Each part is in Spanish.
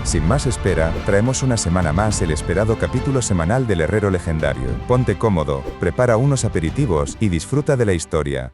Sin más espera, traemos una semana más el esperado capítulo semanal del Herrero Legendario. Ponte cómodo, prepara unos aperitivos y disfruta de la historia.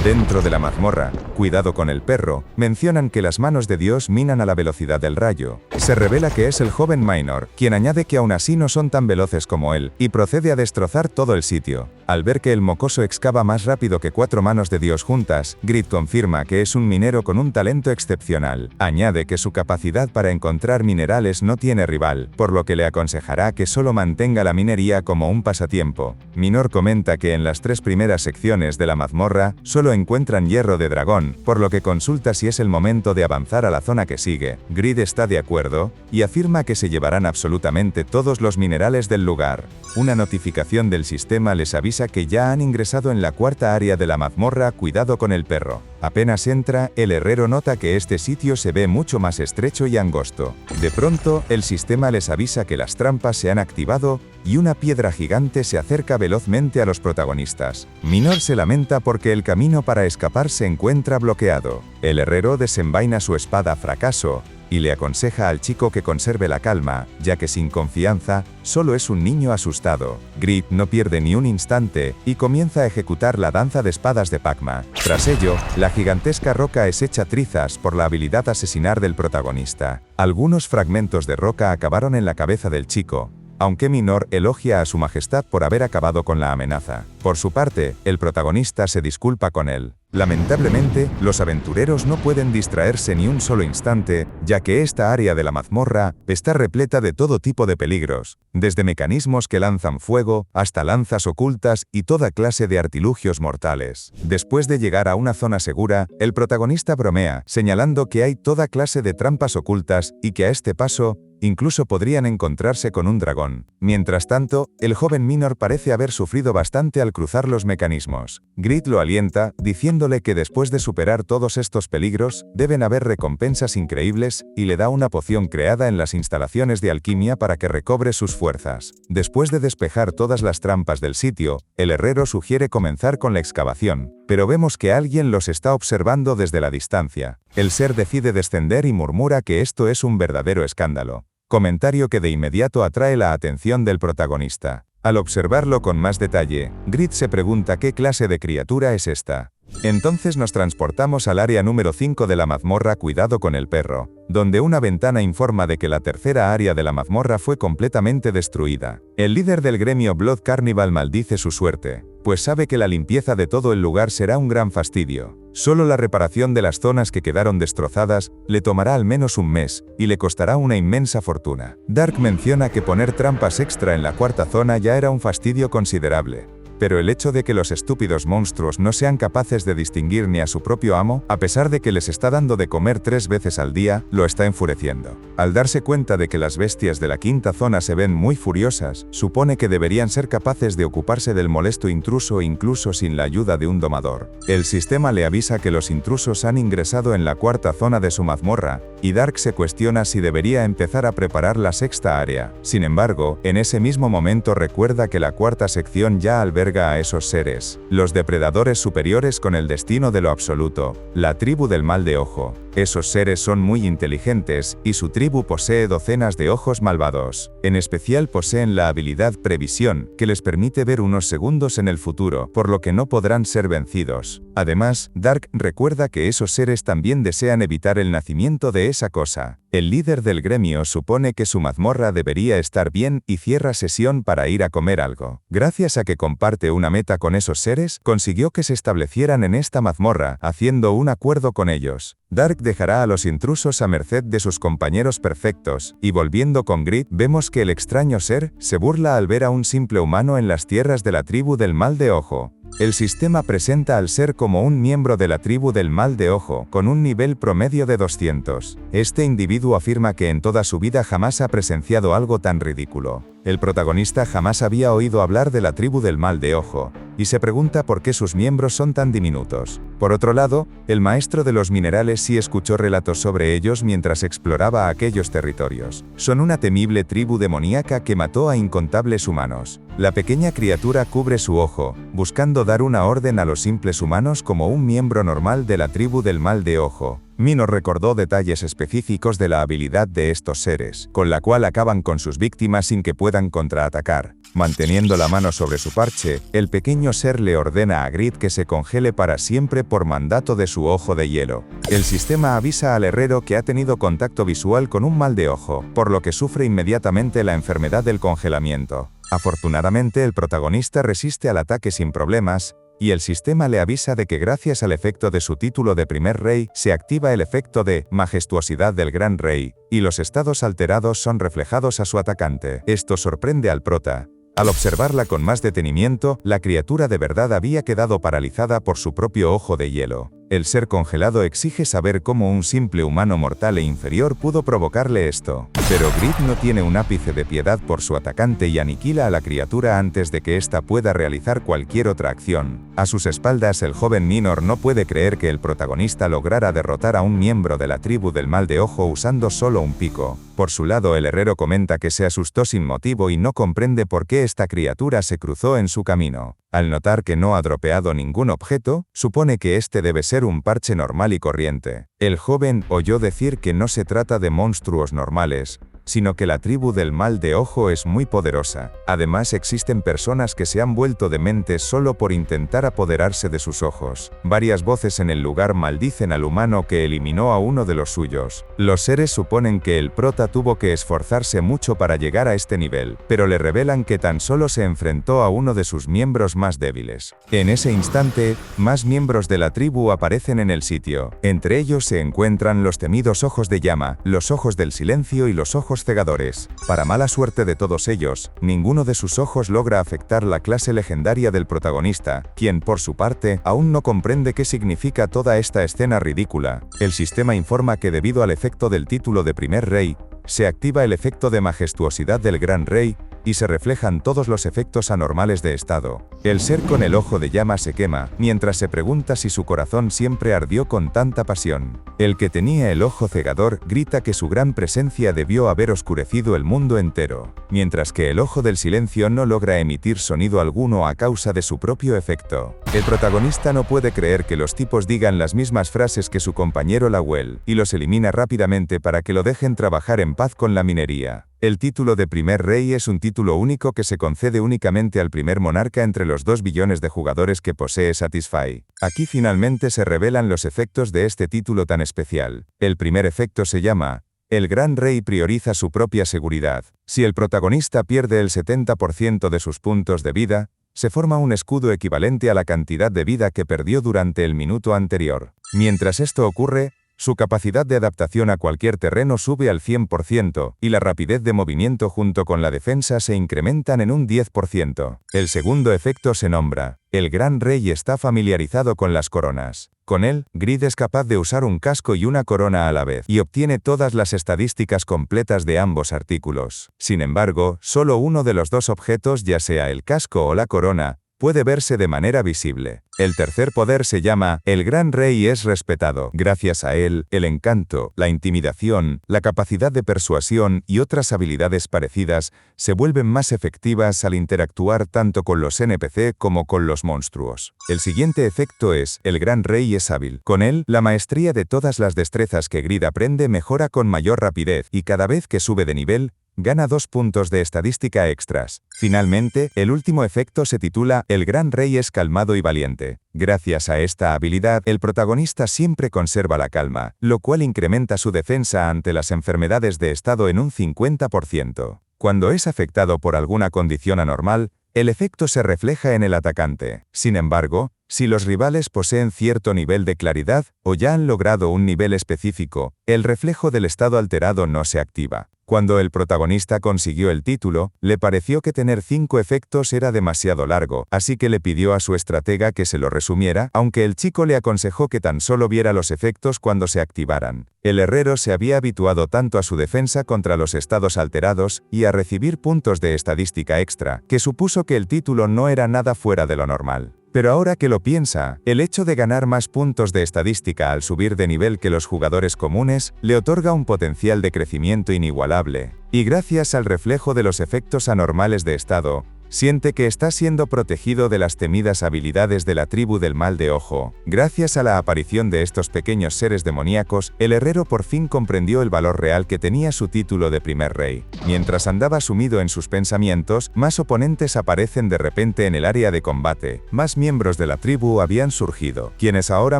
Dentro de la mazmorra, cuidado con el perro, mencionan que las manos de Dios minan a la velocidad del rayo. Se revela que es el joven Minor, quien añade que aún así no son tan veloces como él, y procede a destrozar todo el sitio. Al ver que el mocoso excava más rápido que 4 manos de Dios juntas, Grid confirma que es un minero con un talento excepcional. Añade que su capacidad para encontrar minerales no tiene rival, por lo que le aconsejará que solo mantenga la minería como un pasatiempo. Minor comenta que en las 3 primeras secciones de la mazmorra, solo encuentran hierro de dragón, por lo que consulta si es el momento de avanzar a la zona que sigue. Grid está de acuerdo, y afirma que se llevarán absolutamente todos los minerales del lugar. Una notificación del sistema les avisa que ya han ingresado en la 4ª área de la mazmorra. Cuidado con el perro. Apenas entra, el herrero nota que este sitio se ve mucho más estrecho y angosto. De pronto, el sistema les avisa que las trampas se han activado, y una piedra gigante se acerca velozmente a los protagonistas. Minor se lamenta porque el camino para escapar se encuentra bloqueado. El herrero desenvaina su espada Fracaso, y le aconseja al chico que conserve la calma, ya que sin confianza, solo es un niño asustado. Grid no pierde ni un instante, y comienza a ejecutar la danza de espadas de Pac-Man. Tras ello, la gigantesca roca es hecha trizas por la habilidad asesinar del protagonista. Algunos fragmentos de roca acabaron en la cabeza del chico, aunque Minor elogia a su majestad por haber acabado con la amenaza. Por su parte, el protagonista se disculpa con él. Lamentablemente, los aventureros no pueden distraerse ni un solo instante, ya que esta área de la mazmorra está repleta de todo tipo de peligros, desde mecanismos que lanzan fuego, hasta lanzas ocultas y toda clase de artilugios mortales. Después de llegar a una zona segura, el protagonista bromea, señalando que hay toda clase de trampas ocultas y que a este paso, incluso podrían encontrarse con un dragón. Mientras tanto, el joven Minor parece haber sufrido bastante al cruzar los mecanismos. Grid lo alienta, diciéndole que después de superar todos estos peligros, deben haber recompensas increíbles, y le da una poción creada en las instalaciones de alquimia para que recobre sus fuerzas. Después de despejar todas las trampas del sitio, el herrero sugiere comenzar con la excavación, pero vemos que alguien los está observando desde la distancia. El ser decide descender y murmura que esto es un verdadero escándalo. Comentario que de inmediato atrae la atención del protagonista. Al observarlo con más detalle, Grid se pregunta qué clase de criatura es esta. Entonces nos transportamos al área número 5 de la mazmorra. Cuidado con el perro, donde una ventana informa de que la 3ª área de la mazmorra fue completamente destruida. El líder del gremio Blood Carnival maldice su suerte, pues sabe que la limpieza de todo el lugar será un gran fastidio. Solo la reparación de las zonas que quedaron destrozadas le tomará al menos un mes, y le costará una inmensa fortuna. Dark menciona que poner trampas extra en la 4ª zona ya era un fastidio considerable. Pero el hecho de que los estúpidos monstruos no sean capaces de distinguir ni a su propio amo, a pesar de que les está dando de comer 3 veces al día, lo está enfureciendo. Al darse cuenta de que las bestias de la 5ª zona se ven muy furiosas, supone que deberían ser capaces de ocuparse del molesto intruso incluso sin la ayuda de un domador. El sistema le avisa que los intrusos han ingresado en la 4ª zona de su mazmorra, y Dark se cuestiona si debería empezar a preparar la 6ª área. Sin embargo, en ese mismo momento recuerda que la 4ª sección ya alberga a esos seres, los depredadores superiores con el destino de lo absoluto, la tribu del mal de ojo. Esos seres son muy inteligentes, y su tribu posee docenas de ojos malvados. En especial poseen la habilidad Previsión, que les permite ver unos segundos en el futuro, por lo que no podrán ser vencidos. Además, Dark recuerda que esos seres también desean evitar el nacimiento de esa cosa. El líder del gremio supone que su mazmorra debería estar bien y cierra sesión para ir a comer algo. Gracias a que comparte una meta con esos seres, consiguió que se establecieran en esta mazmorra, haciendo un acuerdo con ellos. Dark dejará a los intrusos a merced de sus compañeros perfectos, y volviendo con Grid, vemos que el extraño ser se burla al ver a un simple humano en las tierras de la tribu del mal de ojo. El sistema presenta al ser como un miembro de la tribu del mal de ojo, con un nivel promedio de 200. Este individuo afirma que en toda su vida jamás ha presenciado algo tan ridículo. El protagonista jamás había oído hablar de la tribu del mal de ojo, y se pregunta por qué sus miembros son tan diminutos. Por otro lado, el maestro de los minerales sí escuchó relatos sobre ellos mientras exploraba aquellos territorios. Son una temible tribu demoníaca que mató a incontables humanos. La pequeña criatura cubre su ojo, buscando dar una orden a los simples humanos como un miembro normal de la tribu del mal de ojo. Minor recordó detalles específicos de la habilidad de estos seres, con la cual acaban con sus víctimas sin que puedan contraatacar. Manteniendo la mano sobre su parche, el pequeño ser le ordena a Grid que se congele para siempre por mandato de su ojo de hielo. El sistema avisa al herrero que ha tenido contacto visual con un mal de ojo, por lo que sufre inmediatamente la enfermedad del congelamiento. Afortunadamente, el protagonista resiste al ataque sin problemas, y el sistema le avisa de que gracias al efecto de su título de primer rey, se activa el efecto de majestuosidad del gran rey, y los estados alterados son reflejados a su atacante. Esto sorprende al prota. Al observarla con más detenimiento, la criatura de verdad había quedado paralizada por su propio ojo de hielo. El ser congelado exige saber cómo un simple humano mortal e inferior pudo provocarle esto. Pero Grid no tiene un ápice de piedad por su atacante y aniquila a la criatura antes de que ésta pueda realizar cualquier otra acción. A sus espaldas, el joven Minor no puede creer que el protagonista lograra derrotar a un miembro de la tribu del mal de ojo usando solo un pico. Por su lado, el herrero comenta que se asustó sin motivo y no comprende por qué esta criatura se cruzó en su camino. Al notar que no ha dropeado ningún objeto, supone que este debe ser un parche normal y corriente. El joven oyó decir que no se trata de monstruos normales, sino que la tribu del mal de ojo es muy poderosa. Además, existen personas que se han vuelto dementes solo por intentar apoderarse de sus ojos. Varias voces en el lugar maldicen al humano que eliminó a uno de los suyos. Los seres suponen que el prota tuvo que esforzarse mucho para llegar a este nivel, pero le revelan que tan solo se enfrentó a uno de sus miembros más débiles. En ese instante, más miembros de la tribu aparecen en el sitio. Entre ellos se encuentran los temidos ojos de llama, los ojos del silencio y los ojos cegadores. Para mala suerte de todos ellos, ninguno de sus ojos logra afectar la clase legendaria del protagonista, quien por su parte, aún no comprende qué significa toda esta escena ridícula. El sistema informa que debido al efecto del título de primer rey, se activa el efecto de majestuosidad del gran rey, y se reflejan todos los efectos anormales de estado. El ser con el ojo de llama se quema, mientras se pregunta si su corazón siempre ardió con tanta pasión. El que tenía el ojo cegador grita que su gran presencia debió haber oscurecido el mundo entero, mientras que el ojo del silencio no logra emitir sonido alguno a causa de su propio efecto. El protagonista no puede creer que los tipos digan las mismas frases que su compañero Lawel, y los elimina rápidamente para que lo dejen trabajar en paz con la minería. El título de primer rey es un título único que se concede únicamente al primer monarca entre los 2 billones de jugadores que posee Satisfy. Aquí finalmente se revelan los efectos de este título tan especial. El primer efecto se llama: el gran rey prioriza su propia seguridad. Si el protagonista pierde el 70% de sus puntos de vida, se forma un escudo equivalente a la cantidad de vida que perdió durante el minuto anterior. Mientras esto ocurre, su capacidad de adaptación a cualquier terreno sube al 100%, y la rapidez de movimiento junto con la defensa se incrementan en un 10%. El segundo efecto se nombra: el gran rey está familiarizado con las coronas. Con él, Grid es capaz de usar un casco y una corona a la vez, y obtiene todas las estadísticas completas de ambos artículos. Sin embargo, solo uno de los dos objetos, ya sea el casco o la corona, puede verse de manera visible. El tercer poder se llama: el gran rey es respetado. Gracias a él, el encanto, la intimidación, la capacidad de persuasión y otras habilidades parecidas se vuelven más efectivas al interactuar tanto con los NPC como con los monstruos. El siguiente efecto es: el gran rey es hábil. Con él, la maestría de todas las destrezas que Grid aprende mejora con mayor rapidez, y cada vez que sube de nivel, gana 2 puntos de estadística extras. Finalmente, el último efecto se titula: el gran rey es calmado y valiente. Gracias a esta habilidad, el protagonista siempre conserva la calma, lo cual incrementa su defensa ante las enfermedades de estado en un 50%. Cuando es afectado por alguna condición anormal, el efecto se refleja en el atacante. Sin embargo, si los rivales poseen cierto nivel de claridad o ya han logrado un nivel específico, el reflejo del estado alterado no se activa. Cuando el protagonista consiguió el título, le pareció que tener 5 efectos era demasiado largo, así que le pidió a su estratega que se lo resumiera, aunque el chico le aconsejó que tan solo viera los efectos cuando se activaran. El herrero se había habituado tanto a su defensa contra los estados alterados y a recibir puntos de estadística extra, que supuso que el título no era nada fuera de lo normal. Pero ahora que lo piensa, el hecho de ganar más puntos de estadística al subir de nivel que los jugadores comunes, le otorga un potencial de crecimiento inigualable. Y gracias al reflejo de los efectos anormales de estado, Siente que está siendo protegido de las temidas habilidades de la tribu del mal de ojo. Gracias a la aparición de estos pequeños seres demoníacos, el herrero por fin comprendió el valor real que tenía su título de primer rey. Mientras andaba sumido en sus pensamientos, más oponentes aparecen de repente en el área de combate. Más miembros de la tribu habían surgido, quienes ahora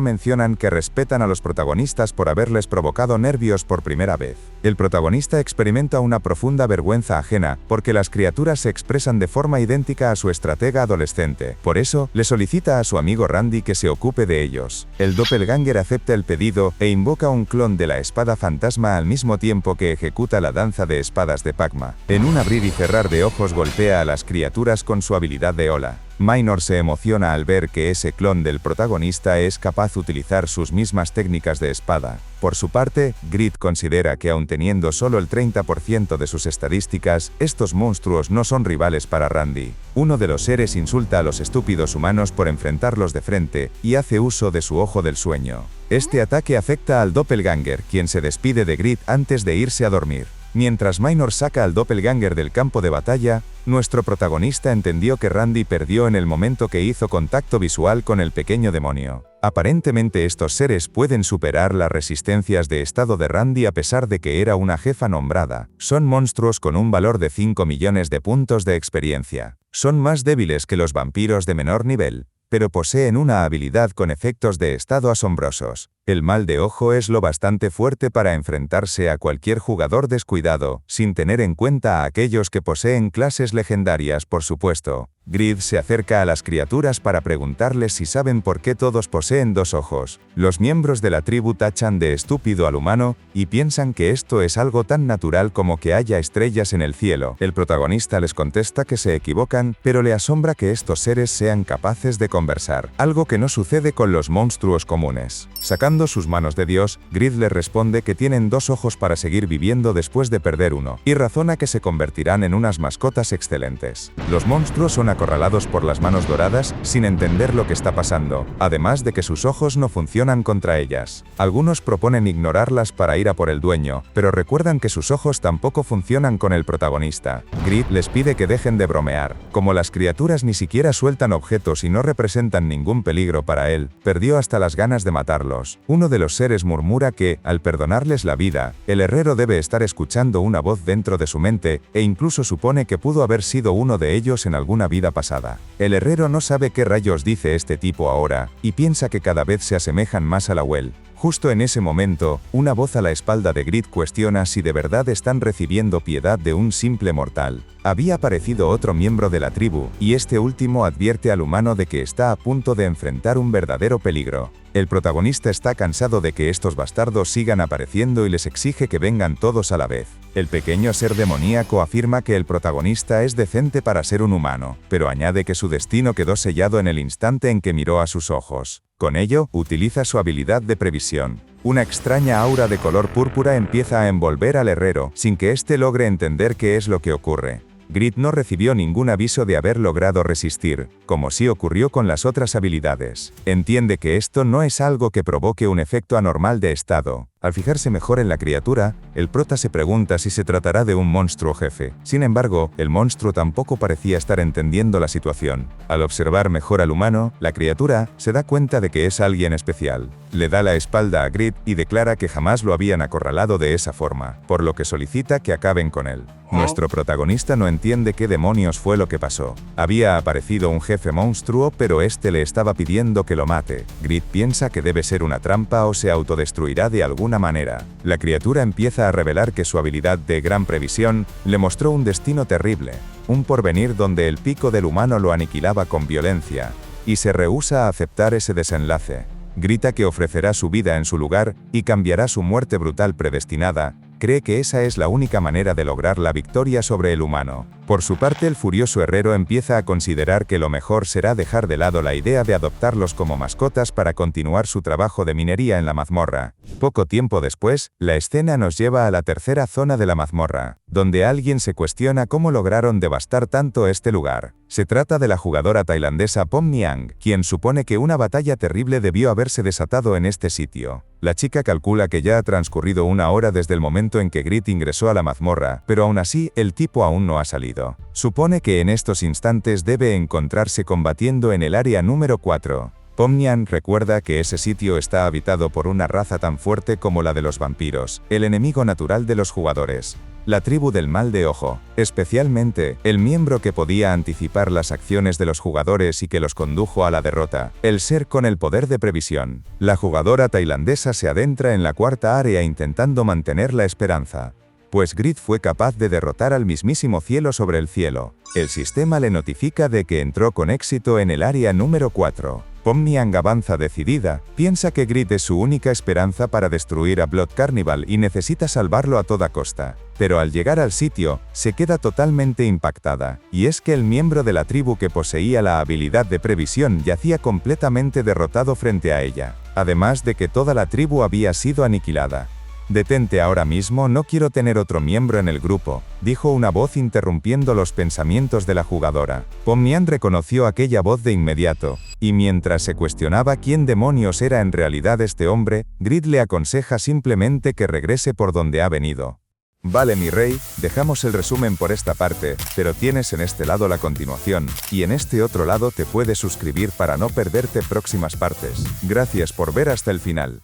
mencionan que respetan a los protagonistas por haberles provocado nervios por primera vez. El protagonista experimenta una profunda vergüenza ajena, porque las criaturas se expresan de forma idéntica a su estratega adolescente. Por eso, le solicita a su amigo Randy que se ocupe de ellos. El doppelganger acepta el pedido e invoca un clon de la espada fantasma al mismo tiempo que ejecuta la danza de espadas de Pac-Man. En un abrir y cerrar de ojos golpea a las criaturas con su habilidad de ola. Minor se emociona al ver que ese clon del protagonista es capaz de utilizar sus mismas técnicas de espada. Por su parte, Grid considera que aun teniendo solo el 30% de sus estadísticas, estos monstruos no son rivales para Randy. Uno de los seres insulta a los estúpidos humanos por enfrentarlos de frente, y hace uso de su ojo del sueño. Este ataque afecta al doppelganger, quien se despide de Grid antes de irse a dormir. Mientras Minor saca al doppelganger del campo de batalla, nuestro protagonista entendió que Randy perdió en el momento que hizo contacto visual con el pequeño demonio. Aparentemente estos seres pueden superar las resistencias de estado de Randy a pesar de que era una jefa nombrada. Son monstruos con un valor de 5 millones de puntos de experiencia. Son más débiles que los vampiros de menor nivel, pero poseen una habilidad con efectos de estado asombrosos. El mal de ojo es lo bastante fuerte para enfrentarse a cualquier jugador descuidado, sin tener en cuenta a aquellos que poseen clases legendarias, por supuesto. Grid se acerca a las criaturas para preguntarles si saben por qué todos poseen dos ojos. Los miembros de la tribu tachan de estúpido al humano, y piensan que esto es algo tan natural como que haya estrellas en el cielo. El protagonista les contesta que se equivocan, pero le asombra que estos seres sean capaces de conversar, algo que no sucede con los monstruos comunes. Sacando sus manos de Dios, Grid les responde que tienen dos ojos para seguir viviendo después de perder uno, y razona que se convertirán en unas mascotas excelentes. Los monstruos son acorralados por las manos doradas, sin entender lo que está pasando, además de que sus ojos no funcionan contra ellas. Algunos proponen ignorarlas para ir a por el dueño, pero recuerdan que sus ojos tampoco funcionan con el protagonista. Grid les pide que dejen de bromear. Como las criaturas ni siquiera sueltan objetos y no representan ningún peligro para él, perdió hasta las ganas de matarlos. Uno de los seres murmura que, al perdonarles la vida, el herrero debe estar escuchando una voz dentro de su mente, e incluso supone que pudo haber sido uno de ellos en alguna vida pasada. El herrero no sabe qué rayos dice este tipo ahora, y piensa que cada vez se asemejan más a la Well. Justo en ese momento, una voz a la espalda de Grid cuestiona si de verdad están recibiendo piedad de un simple mortal. Había aparecido otro miembro de la tribu, y este último advierte al humano de que está a punto de enfrentar un verdadero peligro. El protagonista está cansado de que estos bastardos sigan apareciendo y les exige que vengan todos a la vez. El pequeño ser demoníaco afirma que el protagonista es decente para ser un humano, pero añade que su destino quedó sellado en el instante en que miró a sus ojos. Con ello, utiliza su habilidad de previsión. Una extraña aura de color púrpura empieza a envolver al herrero, sin que éste logre entender qué es lo que ocurre. Grid no recibió ningún aviso de haber logrado resistir, como sí ocurrió con las otras habilidades. Entiende que esto no es algo que provoque un efecto anormal de estado. Al fijarse mejor en la criatura, el prota se pregunta si se tratará de un monstruo jefe. Sin embargo, el monstruo tampoco parecía estar entendiendo la situación. Al observar mejor al humano, la criatura se da cuenta de que es alguien especial. Le da la espalda a Grid y declara que jamás lo habían acorralado de esa forma, por lo que solicita que acaben con él. Nuestro protagonista no entiende qué demonios fue lo que pasó. Había aparecido un jefe monstruo, pero este le estaba pidiendo que lo mate. Grid piensa que debe ser una trampa o se autodestruirá de alguna manera. La criatura empieza a revelar que su habilidad de gran previsión le mostró un destino terrible, un porvenir donde el pico del humano lo aniquilaba con violencia, y se rehúsa a aceptar ese desenlace. Grita que ofrecerá su vida en su lugar y cambiará su muerte brutal predestinada. Cree que esa es la única manera de lograr la victoria sobre el humano. Por su parte, el furioso herrero empieza a considerar que lo mejor será dejar de lado la idea de adoptarlos como mascotas para continuar su trabajo de minería en la mazmorra. Poco tiempo después, la escena nos lleva a la tercera zona de la mazmorra, donde alguien se cuestiona cómo lograron devastar tanto este lugar. Se trata de la jugadora tailandesa Pom Niang, quien supone que una batalla terrible debió haberse desatado en este sitio. La chica calcula que ya ha transcurrido una hora desde el momento en que Grid ingresó a la mazmorra, pero aún así, el tipo aún no ha salido. oído. Supone que en estos instantes debe encontrarse combatiendo en el área número 4. Pomnian recuerda que ese sitio está habitado por una raza tan fuerte como la de los vampiros, el enemigo natural de los jugadores. La tribu del mal de ojo, especialmente, el miembro que podía anticipar las acciones de los jugadores y que los condujo a la derrota, el ser con el poder de previsión. La jugadora tailandesa se adentra en la cuarta área intentando mantener la esperanza. Pues Grid fue capaz de derrotar al mismísimo cielo sobre el cielo. El sistema le notifica de que entró con éxito en el área número 4. Pomnian avanza decidida, piensa que Grid es su única esperanza para destruir a Blood Carnival y necesita salvarlo a toda costa. Pero al llegar al sitio, se queda totalmente impactada, y es que el miembro de la tribu que poseía la habilidad de previsión yacía completamente derrotado frente a ella, además de que toda la tribu había sido aniquilada. «Detente ahora mismo, no quiero tener otro miembro en el grupo», dijo una voz interrumpiendo los pensamientos de la jugadora. Pomnian reconoció aquella voz de inmediato, y mientras se cuestionaba quién demonios era en realidad este hombre, Grid le aconseja simplemente que regrese por donde ha venido. Vale mi rey, dejamos el resumen por esta parte, pero tienes en este lado la continuación, y en este otro lado te puedes suscribir para no perderte próximas partes. Gracias por ver hasta el final.